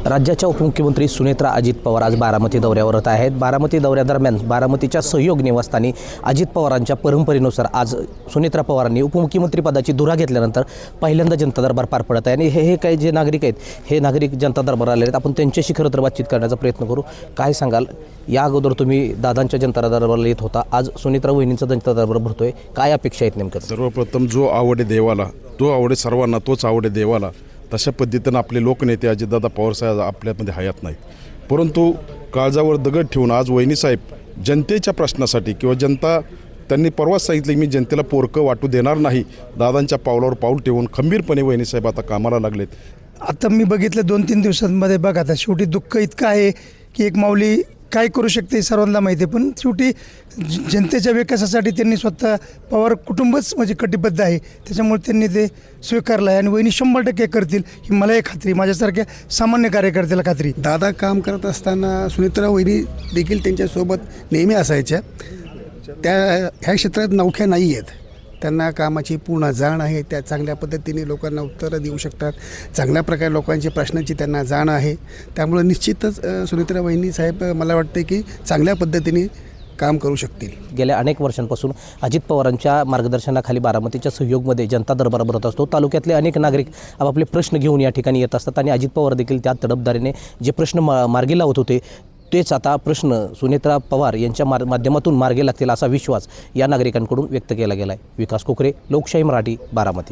राज्याच्या उपमुख्यमंत्री सुनेत्रा अजित पवार आज बारामती दौऱ्यावर आहेत। बारामती दौऱ्यादरम्यान बारामतीच्या सहयोग निवासस्थानी अजित पवारांच्या परंपरेनुसार आज सुनेत्रा पवारांनी उपमुख्यमंत्री पदाची धुरा घेतल्यानंतर पहिल्यांदा जनता दरबार पार पडत आहे। आणि हे काही जे नागरिक आहेत, हे नागरिक जनता दरबार आले आहेत। आपण त्यांच्याशी खरं तर बातचीत करण्याचा प्रयत्न करू। काय सांगाल, या अगोदर तुम्ही दादांच्या जनता दरबारला येत होता, आज सुनेत्रा वहिनींचा जनता दरबार भरतोय, काय अपेक्षा आहेत नेमकं? सर्वप्रथम जो आवडे देवाला, तो आवडे सर्वांना, तोच आवडे देवाला, तशा पद्धतीनं आपले लोकनेते अजितदादा पवारसाहेब आपल्यामध्ये हयात नाहीत, परंतु काळजावर दगड ठेवून आज वहिनीसाहेब जनतेच्या प्रश्नासाठी किंवा जनता त्यांनी परवाच सांगितलं मी जनतेला पोरकं वाटू देणार नाही, दादांच्या पावलावर पाऊल ठेवून खंबीरपणे वहिनीसाहेब आता कामाला लागलेत। आता मी बघितलं 2-3 दिवसांमध्ये बघा, आता शेवटी दुःख इतकं आहे की एक माऊली काय करू शकते सर्वांना माहिती आहे, पण शेवटी जनतेच्या विकासासाठी त्यांनी स्वतः पवार कुटुंबच म्हणजे कटिबद्ध आहे, त्याच्यामुळे त्यांनी ते स्वीकारलं आहे आणि वहिनी 100% करतील ही मला एक खात्री, माझ्यासारख्या सामान्य कार्यकर्त्याला खात्री। दादा काम करत असताना सुनेत्रा वहिनी देखील त्यांच्यासोबत नेहमी असायच्या। त्या ह्या क्षेत्रात नवख्या नाही आहेत, त्यांना कामाची पूर्ण जाण आहे, त्या चांगल्या पद्धतीने लोकांना उत्तरं देऊ शकतात, चांगल्या प्रकारे लोकांच्या प्रश्नांची त्यांना जाण आहे, त्यामुळे निश्चितच सुनेत्रा वहिनी साहेब मला वाटते की चांगल्या पद्धतीने काम करू शकतील। गेल्या अनेक वर्षांपासून अजित पवारांच्या मार्गदर्शनाखाली बारामतीच्या सहयोगमध्ये जनता दरबार भरत असतो। तालुक्यातले अनेक नागरिक आपापले प्रश्न घेऊन या ठिकाणी येत असतात आणि अजित पवार देखील त्या तडफदारीने जे प्रश्न मार्गी लावत होते तेच आता प्रश्न सुनेत्रा पवार यांच्या माध्यमातून मार्गी लागतील असा विश्वास या नागरिकांकडून व्यक्त केला गेला आहे। विकास कोकरे, लोकशाही मराठी, बारामती।